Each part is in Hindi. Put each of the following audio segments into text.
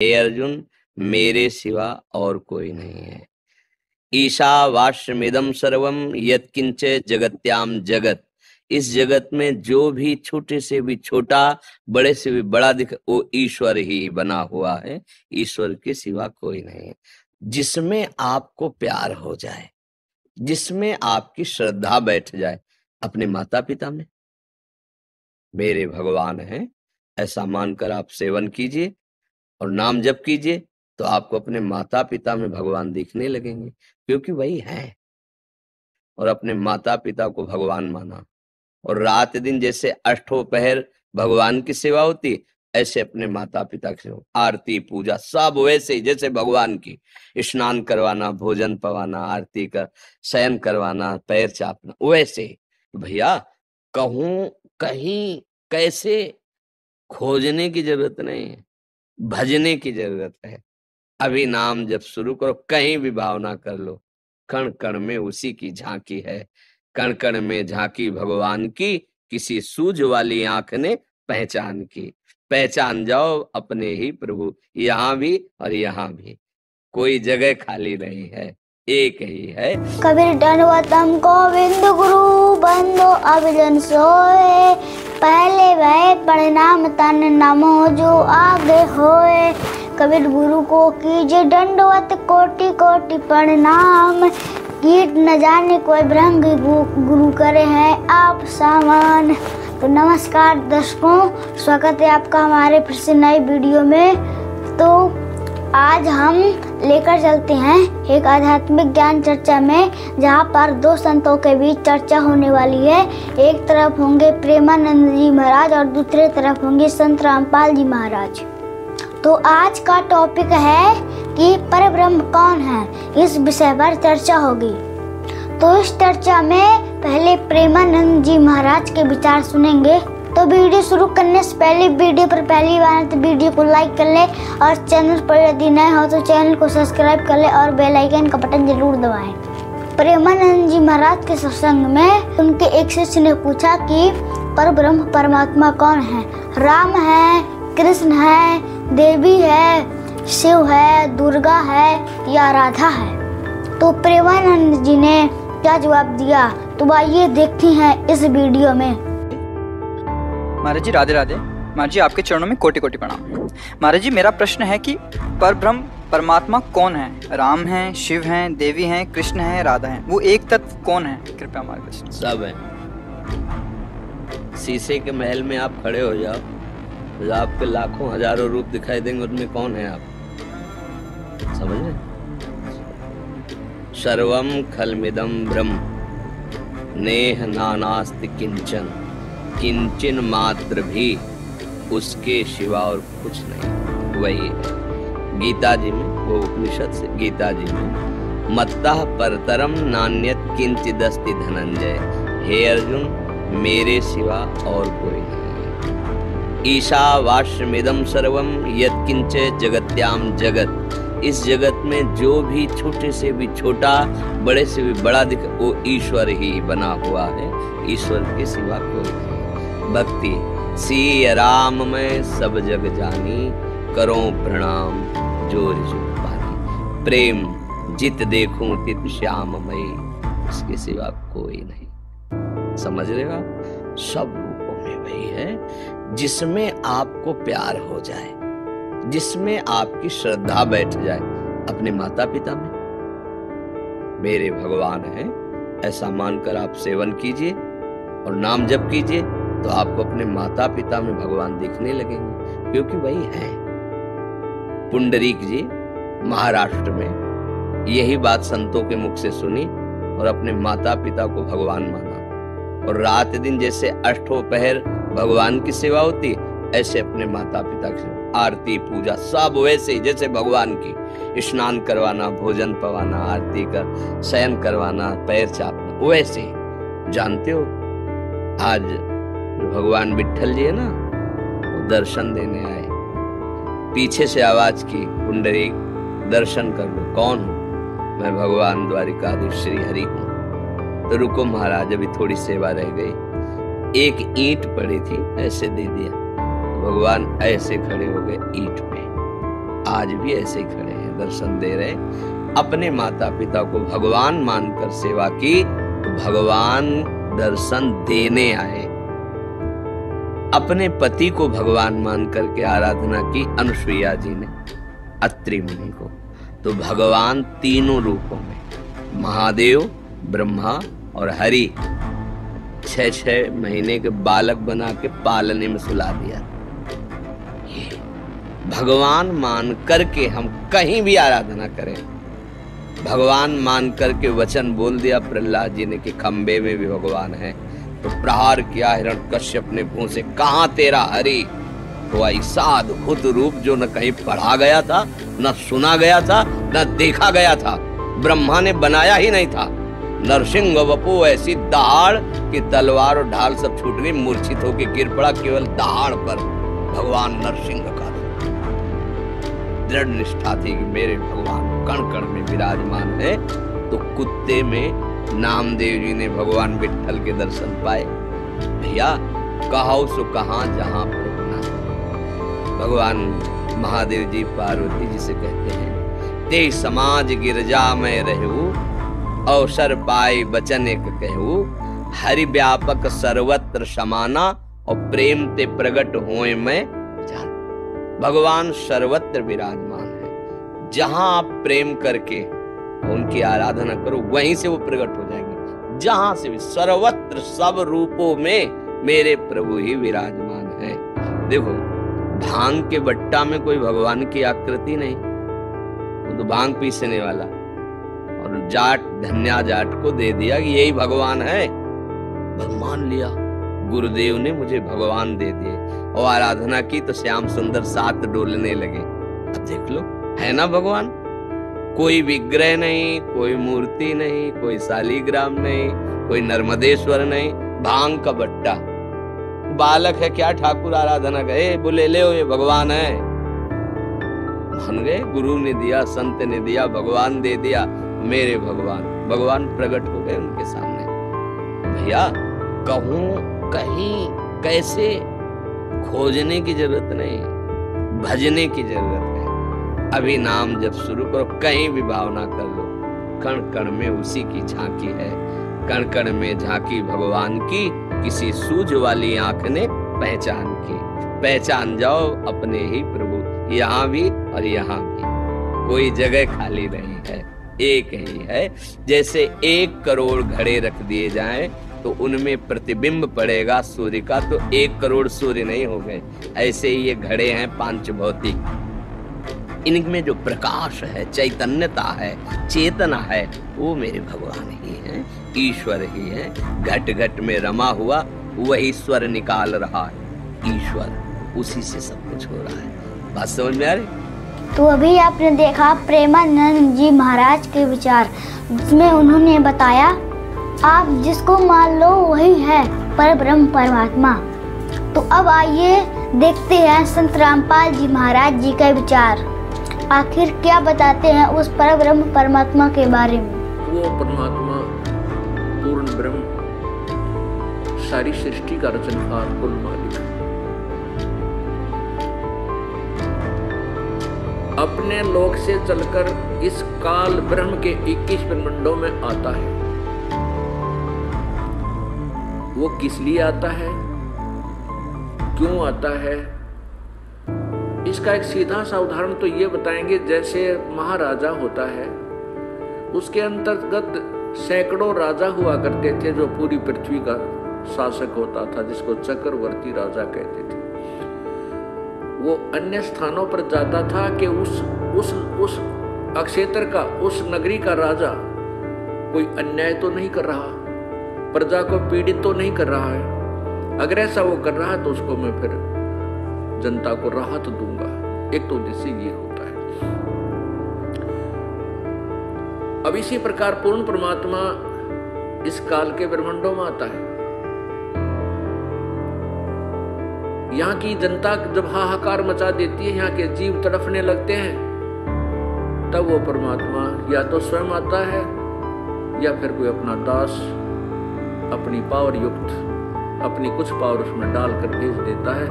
हे अर्जुन, मेरे सिवा और कोई नहीं है। ईशावास्यमिदं सर्वम यत्किंच जगत्याम जगत। इस जगत में जो भी छोटे से भी छोटा, बड़े से भी बड़ा दिख, वो ईश्वर ही बना हुआ है। ईश्वर के सिवा कोई नहीं है। जिसमें आपको प्यार हो जाए, जिसमें आपकी श्रद्धा बैठ जाए, अपने माता पिता में मेरे भगवान हैं ऐसा मानकर आप सेवन कीजिए और नाम जप कीजिए, तो आपको अपने माता पिता में भगवान दिखने लगेंगे, क्योंकि वही है। और अपने माता पिता को भगवान माना, और रात दिन जैसे अष्टों पहर भगवान की सेवा होती, ऐसे अपने माता पिता की सेवा, आरती पूजा सब वैसे ही जैसे भगवान की। स्नान करवाना, भोजन पवाना, आरती कर, शयन करवाना, पैर चापना, वैसे ही। भैया कहूं कहीं कैसे खोजने की जरूरत नहीं है, भजने की जरूरत है। अभी नाम जब शुरू करो, कहीं भी भावना कर लो, कण कण में उसी की झांकी है। कण कण में झांकी भगवान की, किसी सूझ वाली आंख ने पहचान की। पहचान जाओ अपने ही प्रभु, यहाँ भी और यहाँ भी, कोई जगह खाली नहीं है, एक ही है। कबीर दंडवतम गोविंद गुरु बंदो अभिजन सोए, पहले वह प्रणाम तन नमो जो आगे होए। कबीर गुरु को कीजिए दंडवत कोटि कोटि प्रणाम, कीट न जाने कोई भ्रंग गुरु करे हैं आप समान। तो नमस्कार दर्शकों, स्वागत है आपका हमारे फिर से नए वीडियो में। तो आज हम लेकर चलते हैं एक आध्यात्मिक ज्ञान चर्चा में, जहाँ पर दो संतों के बीच चर्चा होने वाली है। एक तरफ होंगे प्रेमानंद जी महाराज और दूसरे तरफ होंगे संत रामपाल जी महाराज। तो आज का टॉपिक है कि परब्रह्म कौन है, इस विषय पर चर्चा होगी। तो इस चर्चा में पहले प्रेमानंद जी महाराज के विचार सुनेंगे। तो वीडियो शुरू करने से पहले, वीडियो पर पहली बार तो वीडियो को लाइक कर ले, और चैनल पर यदि नए हो तो चैनल को सब्सक्राइब कर ले और बेल आइकन का बटन जरूर दबाएं। प्रेमानंद जी महाराज के सत्संग में उनके एक शिष्य ने पूछा कि परब्रह्म परमात्मा कौन है। राम है, कृष्ण है, देवी है, शिव है, दुर्गा है या राधा है। तो प्रेमानंद जी ने क्या जवाब दिया, तो आइए देखते हैं इस वीडियो में। महाराज जी राधे राधे। महाराज जी आपके चरणों में कोटि कोटि प्रणाम। महाराज जी मेरा प्रश्न है कि परब्रह्म परमात्मा कौन है। राम हैं, शिव हैं, देवी हैं, कृष्ण हैं, राधा हैं, वो एक तत्व कौन है? कृपया मार्गदर्शन। सब है। शीशे के महल में आप खड़े हो जाओ, तो आपके लाखों हजारों रूप दिखाई देंगे, उनमें कौन है आप समझ रहे? सर्वम खलमिदं ब्रह्म नेह नानास्ति किंचन, किंचन मात्र भी उसके सिवा और कुछ नहीं। वही है गीता जी में, वो उपनिषद से गीता जी में, मत्तः परतरम नान्यत किंचिदस्ति धनंजय। हे अर्जुन, मेरे सिवा और कोई नहीं है। ईशावास्यमिदं सर्वम यत्किंच जगत्याम जगत। इस जगत में जो भी छोटे से भी छोटा, बड़े से भी बड़ा दिख, वो ईश्वर ही बना हुआ है। ईश्वर के सिवा कोई नहीं। भक्ति सिय राम में सब जग जानी, करो प्रणाम जोर जुग पानी। प्रेम जित देखूं तित श्याम मई, इसके सिवा कोई नहीं। समझ रहे हो? सब रूपों में वही है, जिसमें आपको प्यार हो जाए, जिसमें आपकी श्रद्धा बैठ जाए, अपने माता पिता में मेरे भगवान हैं ऐसा मानकर आप सेवन कीजिए और नाम जप कीजिए, तो आपको अपने माता पिता में भगवान दिखने लगेंगे, क्योंकि वही है। पुंडरीक जी महाराष्ट्र में यही बात संतों के मुख से सुनी और अपने माता पिता को भगवान माना, और रात दिन जैसे अष्टों पहर भगवान की सेवा होती, ऐसे अपने माता पिता की सेवा, आरती पूजा सब वैसे ही जैसे भगवान की। स्नान करवाना, भोजन पवाना, आरती कर, शयन करवाना, पैर चापना, वैसे ही। जानते हो आज भगवान विट्ठल जी है ना, वो दर्शन देने आए। पीछे से आवाज की, पुंडरीक दर्शन कर लो। कौन हूँ? मैं भगवान द्वारिकाधीश श्री हरि हूँ। तो रुको महाराज, अभी थोड़ी सेवा रह गई। एक ईंट पड़ी थी, ऐसे दे दिया, तो भगवान ऐसे खड़े हो गए ईंट पे। आज भी ऐसे ही खड़े हैं, दर्शन दे रहे। अपने माता पिता को भगवान मानकर सेवा की तो भगवान दर्शन देने आए। अपने पति को भगवान मान करके आराधना की अनुसुईया जी ने अत्रि मुनि को, तो भगवान तीनों रूपों में महादेव, ब्रह्मा और हरि 6-6 महीने के बालक बना के पालने में सुला दिया। ये भगवान मान करके हम कहीं भी आराधना करें, भगवान मान करके वचन बोल दिया प्रहलाद जी ने कि खंबे में भी भगवान है, तो प्रहार किया हिरण्यकश्यप ने मुंह से, कहां तेरा हरि? तो ऐसा अद्भुत रूप जो न कहीं पढ़ा गया था, न सुना गया था, न देखा गया था, ब्रह्मा ने बनाया ही नहीं था। नरसिंह वपु ऐसी दहाड़ कि तलवार और ढाल सब छूट गई, मूर्छित होकर गिर पड़ा, केवल दहाड़ पर भगवान नरसिंह का दृढ़ निष्ठा थी कि मेरे भगवान कण कण में विराजमान है। तो कुत्ते में नामदेव जी ने भगवान विट्ठल के दर्शन पाए। भैया कहो सो कहां जहां पर रुकना। भगवान महादेव जी पार्वती जी से कहते हैं, ते समाज गिरजा में रहू, अवसर पाए बचन एक कहू, हरि व्यापक सर्वत्र समाना, और प्रेम ते प्रगट होए मैं जान। भगवान सर्वत्र विराजमान है, जहां आप प्रेम करके उनकी आराधना करो वहीं से वो प्रकट हो जाएंगे। जहां से भी, सर्वत्र सब रूपों में मेरे प्रभु ही विराजमान है। देखो भांग के बट्टा में कोई भगवान की आकृति नहीं, वो तो भांग पीसने वाला, और जाट धन्या जाट को दे दिया कि यही भगवान है। मान लिया गुरुदेव ने मुझे भगवान दे दिए, और आराधना की तो श्याम सुंदर साथ डोलने लगे। अब देख लो, है ना भगवान? कोई विग्रह नहीं, कोई मूर्ति नहीं, कोई शालीग्राम नहीं, कोई नर्मदेश्वर नहीं, भांग का बट्टा। बालक है क्या, ठाकुर आराधना गए, बोले ले ये भगवान है। मान गए, गुरु ने दिया, संत ने दिया, भगवान दे दिया, मेरे भगवान। भगवान प्रकट हो गए उनके सामने। भैया कहूं कहीं कैसे खोजने की जरूरत नहीं, भजने की जरूरत है। अभी नाम जब शुरू करो, कहीं भी भावना कर लो, कण कण में उसी की झांकी है। कण कण में झांकी भगवान की, किसी सूझ वाली आंख ने पहचान की। पहचान जाओ अपने ही प्रभु, यहाँ भी और यहाँ भी, कोई जगह खाली नहीं है, एक ही है। जैसे 1 करोड़ घड़े रख दिए जाएं तो उनमें प्रतिबिंब पड़ेगा सूर्य का, तो 1 करोड़ सूर्य नहीं हो गए। ऐसे ही ये घड़े हैं पांच भौतिक, इनमें जो प्रकाश है, चैतन्यता है, चेतना है, वो मेरे भगवान ही हैं, ईश्वर ही है। घट घट में रमा हुआ वही स्वर निकाल रहा है, ईश्वर, उसी से सब कुछ हो रहा है। बात समझ में आ रही? तो अभी आपने देखा प्रेमानंद जी महाराज के विचार, जिसमें उन्होंने बताया आप जिसको मान लो वही है पर ब्रह्म परमात्मा। तो अब आइए देखते हैं संत रामपाल जी महाराज जी का विचार, आखिर क्या बताते हैं उस पर ब्रह्म परमात्मा के बारे में। वो परमात्मा पूर्ण ब्रह्म, सारी सृष्टि का रचनहार, कुल मालिक, अपने लोक से चलकर इस काल ब्रह्म के 21 ब्रह्मांडों में आता है। वो किस लिए आता है, क्यों आता है, इसका एक सीधा सा उदाहरण तो ये बताएंगे। जैसे महाराजा होता है, उसके अंतर्गत सैकड़ों राजा हुआ करते थे जो पूरी पृथ्वी का शासक होता था, जिसको चक्रवर्ती राजा कहते थे। वो अन्य स्थानों पर जाता था कि उस अक्षेत्र का, उस नगरी का राजा कोई अन्याय तो नहीं कर रहा, प्रजा को पीड़ित तो नहीं कर रहा है। अगर ऐसा वो कर रहा है तो उसको मैं फिर जनता को राहत दूंगा। एक तो उद्देश्य ये होता है। अब इसी प्रकार पूर्ण परमात्मा इस काल के ब्रह्मांडों में आता है। यहाँ की जनता जब हाहाकार मचा देती है, यहाँ के जीव तड़फने लगते हैं, तब वो परमात्मा या तो स्वयं आता है या फिर कोई अपना दास अपनी पावर युक्त, अपनी कुछ पावर उसमें डालकर भेज देता है,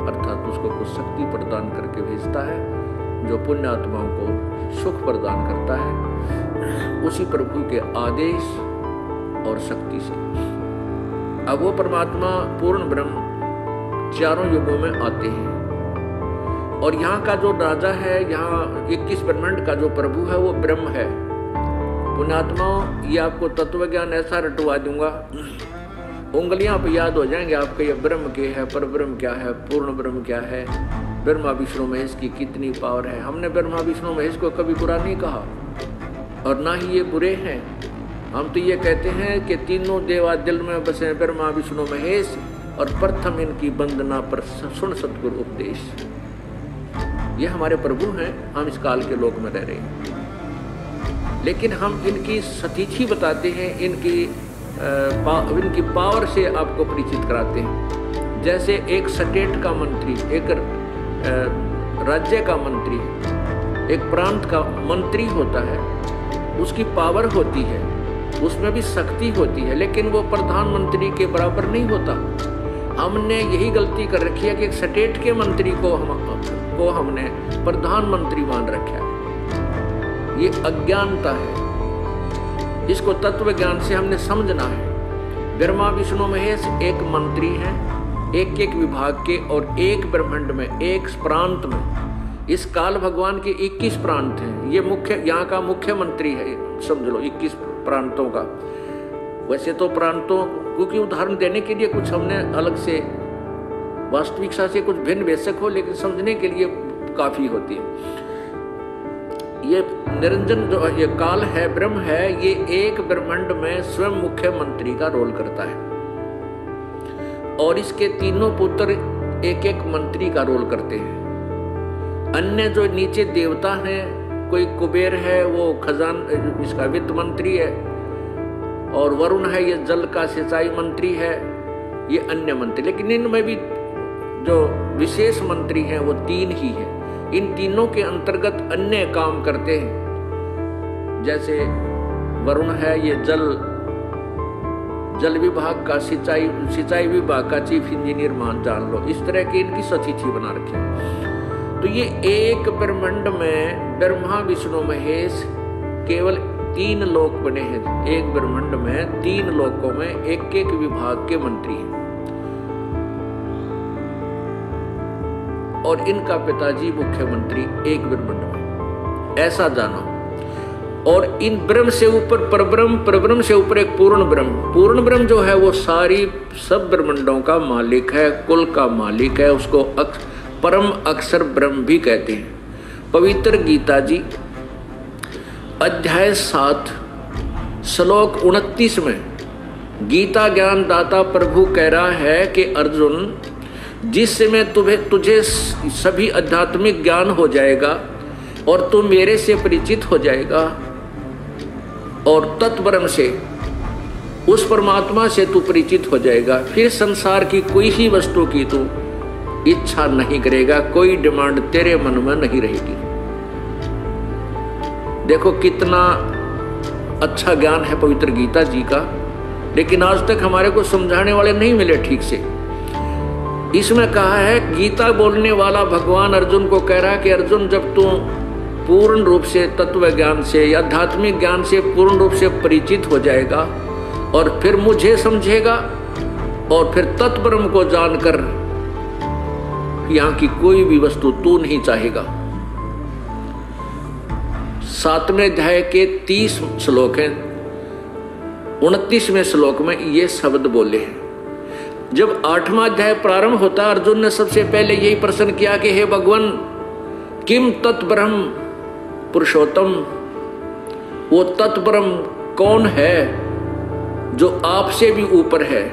अर्थात उसको कुछ शक्ति प्रदान करके भेजता है। जो पुण्यात्माओं को सुख प्रदान करता है, उसी प्रभु के आदेश और शक्ति से। अब वो परमात्मा पूर्ण ब्रह्म चारों युगों में आते हैं, और यहाँ का जो राजा है, यहाँ 21 ब्रह्मांड का जो प्रभु है वो ब्रह्म है। पुण्यात्माओं, ये आपको तत्व ज्ञान ऐसा रटवा दूंगा, उंगलियां पे याद हो जाएंगे आपके, ये ब्रह्म के है, पर ब्रह्म क्या है, पूर्ण ब्रह्म क्या है, ब्रह्मा विष्णु महेश की कितनी पावर है। हमने ब्रह्मा विष्णु महेश को कभी बुरा नहीं कहा, और ना ही ये बुरे हैं। हम तो ये कहते हैं कि तीनों देवा दिल में बसे ब्रह्मा विष्णु महेश, और प्रथम इनकी वंदना पर सुन सतगुरु उपदेश। ये हमारे प्रभु हैं, हम इस काल के लोक में रह रहे हैं, लेकिन हम इनकी सतीथि बताते हैं, इनकी पावर से आपको परिचित कराते हैं। जैसे एक स्टेट का मंत्री, एक राज्य का मंत्री, एक प्रांत का मंत्री होता है, उसकी पावर होती है, उसमें भी शक्ति होती है, लेकिन वो प्रधानमंत्री के बराबर नहीं होता। हमने यही गलती कर रखी है कि एक स्टेट के मंत्री को हमने प्रधानमंत्री मान रखा है। ये अज्ञानता है, इसको तत्व ज्ञान से हमने समझना है। ब्रह्मा विष्णु महेश एक मंत्री हैं, एक एक विभाग के, और एक ब्रह्मांड में, एक प्रांत में। इस काल भगवान के 21 प्रांत हैं, ये मुख्य, यहाँ का मुख्यमंत्री है, समझ लो 21 प्रांतों का। वैसे तो प्रांतों क्योंकि उदाहरण देने के लिए कुछ हमने अलग से वास्तविकता से कुछ भिन्न बेशक हो, लेकिन समझने के लिए काफी होती है। ये निरंजन जो ये काल है, ब्रह्म है, ये एक ब्रह्मांड में स्वयं मुख्यमंत्री का रोल करता है, और इसके तीनों पुत्र एक एक मंत्री का रोल करते हैं। अन्य जो नीचे देवता हैं, कोई कुबेर है, वो खजान इसका वित्त मंत्री है, और वरुण है, ये जल का सिंचाई मंत्री है, ये अन्य मंत्री। लेकिन इनमें भी जो विशेष मंत्री हैं वो 3 ही है। इन तीनों के अंतर्गत अन्य काम करते हैं। जैसे वरुण है, ये जल विभाग का, सिंचाई विभाग का चीफ इंजीनियर मान जान लो। इस तरह की इनकी सतिथि बना रखी। तो ये एक ब्रह्मांड में ब्रह्मा विष्णु महेश केवल 3 लोक बने हैं। एक ब्रह्मांड में 3 लोकों में एक एक विभाग के मंत्री हैं, और इनका पिताजी मुख्यमंत्री एक ब्रह्मांड में। ऐसा जानो। और इन ब्रह्म से ऊपर परब्रह्म, परब्रह्म से ऊपर एक पूर्ण ब्रह्म। पूर्ण ब्रह्म जो है वो सारी सब ब्रह्मांडों का मालिक है, कुल का मालिक है। उसको परम अक्षर ब्रह्म भी कहते हैं। पवित्र गीता जी अध्याय 7 श्लोक 29 में गीता ज्ञान दाता प्रभु कह रहा है कि अर्जुन, जिस समय तुझे सभी आध्यात्मिक ज्ञान हो जाएगा और तू मेरे से परिचित हो जाएगा और तत्ब्रह्म से, उस परमात्मा से तू परिचित हो जाएगा, फिर संसार की कोई ही वस्तु की तू इच्छा नहीं करेगा, कोई डिमांड तेरे मन में नहीं रहेगी। देखो कितना अच्छा ज्ञान है पवित्र गीता जी का, लेकिन आज तक हमारे को समझाने वाले नहीं मिले ठीक से। इसमें कहा है, गीता बोलने वाला भगवान अर्जुन को कह रहा है कि अर्जुन, जब तू पूर्ण रूप से तत्व ज्ञान से या आध्यात्मिक ज्ञान से पूर्ण रूप से परिचित हो जाएगा और फिर मुझे समझेगा और फिर तत्ब्रह्म को जानकर यहाँ की कोई भी वस्तु तू नहीं चाहेगा। 7वें अध्याय के 30 श्लोक हैं। 29वें श्लोक में ये शब्द बोले हैं। जब 8वां अध्याय प्रारंभ होता, अर्जुन ने सबसे पहले यही प्रश्न किया कि हे भगवान, किम तत्ब्रह्म पुरुषोत्तम, वो तत्ब्रह्म कौन है जो आपसे भी ऊपर है,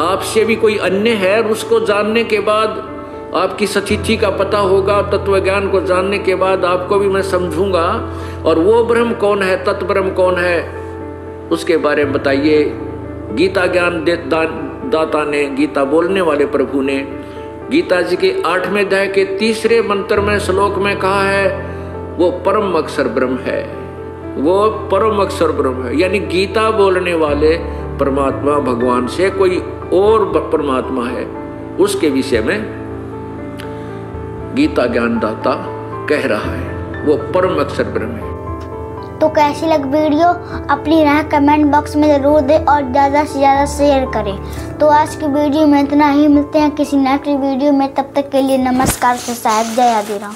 आपसे भी कोई अन्य है? उसको जानने के बाद आपकी सतिथि का पता होगा, तत्व ज्ञान को जानने के बाद आपको भी मैं समझूंगा। और वो ब्रह्म कौन है, तत्ब्रह्म कौन है, उसके बारे में बताइए। गीता ज्ञान दाता ने, गीता बोलने वाले प्रभु ने गीता जी के 8वें अध्याय के 3 मंत्र में श्लोक में कहा है, वो परम अक्षर ब्रह्म है, वो परम अक्षर ब्रह्म है। यानी गीता बोलने वाले परमात्मा भगवान से कोई और परमात्मा है, उसके विषय में गीता ज्ञान दाता कह रहा है, वो परम अक्षर ब्रह्म है। तो कैसी लग वीडियो अपनी राय कमेंट बॉक्स में ज़रूर दें और ज़्यादा से ज़्यादा शेयर करें। तो आज की वीडियो में इतना ही, मिलते हैं किसी नेक्स्ट वीडियो में। तब तक के लिए नमस्कार से साहब, जय आदिराम।